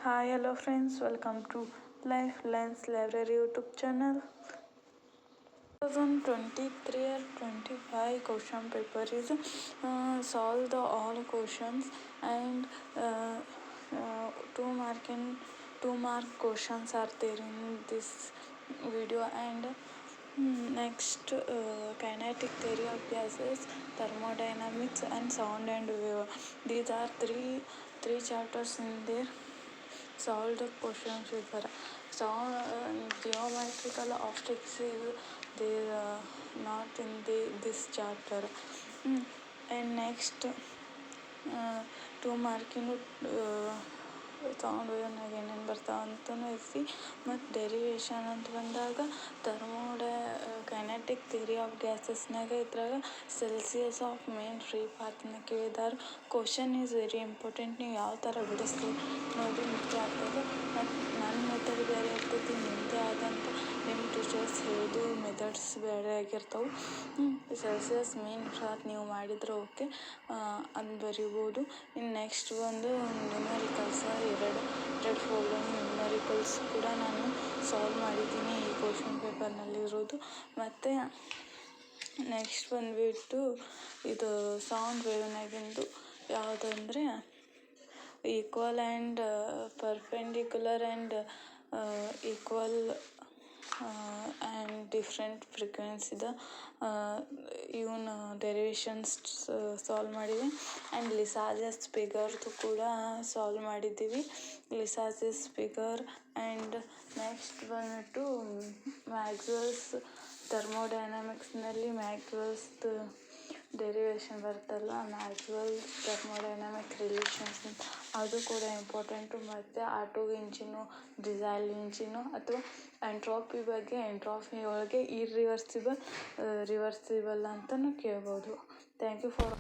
Hi, hello friends, welcome to Life Lens Library YouTube channel. 2023 or 25 question paper is solve the all questions and two mark questions are there in this video and next kinetic theory of gases, thermodynamics and sound and wave. These are three chapters in there. Solve the question paper. Sound geometrical optics is there not in this chapter. And next two marking sound ವೇವ್ನಾಗ ಏನೇನು ಬರ್ತಾವೆ ಅಂತಲೂ ಐತಿ ಮತ್ತು derivation ಅಂತ ಬಂದಾಗ kinetic theory of ಗ್ಯಾಸಸ್ನಾಗ ಇದ್ರಾಗ ಸೆಲ್ಸಿಯಸ್ ಆಫ್ ಮೇನ್ ಫ್ರೀ ಪಾತ್ನ ಕೇಳಿದಾರೆ. Question is very important. ನೀವು ಯಾವ ಥರ ಬಿಡಿಸ್ಲಿ ನೋಡಿ ಮುಖ್ಯ ಆಗ್ತದೆ. ಮತ್ತು ನನ್ನ ಮೆಥಡ್ ಬೇರೆ ಇರ್ತೈತಿ, ನಿಮ್ಮದೇ ಆದಂಥ ನಿಮ್ಮ ಟೀಚರ್ಸ್ ಹೇಳೋದು ಮೆಥಡ್ಸ್ ಬೇರೆ ಆಗಿರ್ತಾವೆ. ಸೆಲ್ಸಿಯಸ್ ಮೇನ್ ಫ್ರಾತ್ ನೀವು ಮಾಡಿದ್ರೆ ಓಕೆ ಅದು ಬರಿಬೋದು. ಇನ್ನು ನೆಕ್ಸ್ಟ್ ಬಂದು ನ್ಯೂಮರಿಕಲ್ಸ್ ಎರಡು ಫೋಲ್ಡರ್ ನ್ಯೂಮರಿಕಲ್ಸ್ ಕೂಡ ನಾನು ಸಾಲ್ವ್ ಮಾಡಿದ್ದೀನಿ ಈ ಕ್ವಶನ್ ಪೇಪರ್ನಲ್ಲಿರೋದು. ಮತ್ತು ನೆಕ್ಸ್ಟ್ ಬಂದುಬಿಟ್ಟು ಇದು ಸೌಂಡ್ ವೇವ್ನಾಗಿಂದು ಯಾವುದಂದರೆ equal and perpendicular and equal and different ಫ್ರೀಕ್ವೆನ್ಸಿದ ಇವನು ಡೆರಿವೇಷನ್ಸ್ ಸಾಲ್ವ್ ಮಾಡಿದೆ. ಆ್ಯಂಡ್ ಲಿಸಾಜಸ್ ಫಿಗರ್ದು ಕೂಡ ಸಾಲ್ವ್ ಮಾಡಿದ್ದೀವಿ. ಲಿಸಾಜಸ್ ಫಿಗರ್ ಆ್ಯಂಡ್ ನೆಕ್ಸ್ಟ್ ಬಂದ್ಬಿಟ್ಟು ಮ್ಯಾಕ್ಸ್ವೆಲ್ಸ್ ಥರ್ಮೋಡೈನಾಮಿಕ್ಸ್ನಲ್ಲಿ ಮ್ಯಾಕ್ಸ್ವೆಲ್ಸ್ದು ಡೆರಿವೇಷನ್ ಬರ್ತಲ್ಲ, ಮ್ಯಾಕ್ಸ್ವೆಲ್ ಥರ್ಮೋಡೈನಾಮಿಕ್ ರಿಲೇಷನ್ಸ್ ಅದು ಕೂಡ ಇಂಪಾರ್ಟೆಂಟು. ಮತ್ತು ಆಟೋ ಇಂಜಿನು, ಡಿಸೈಲ್ ಇಂಜಿನು ಅಥವಾ ಎಂಟ್ರೋಪಿ ಬಗ್ಗೆ ಎಂಟ್ರೋಪಿ ಒಳಗೆ ರಿವರ್ಸಿಬಲ್ ಅಂತಲೂ ಕೇಳ್ಬೋದು. Thank you for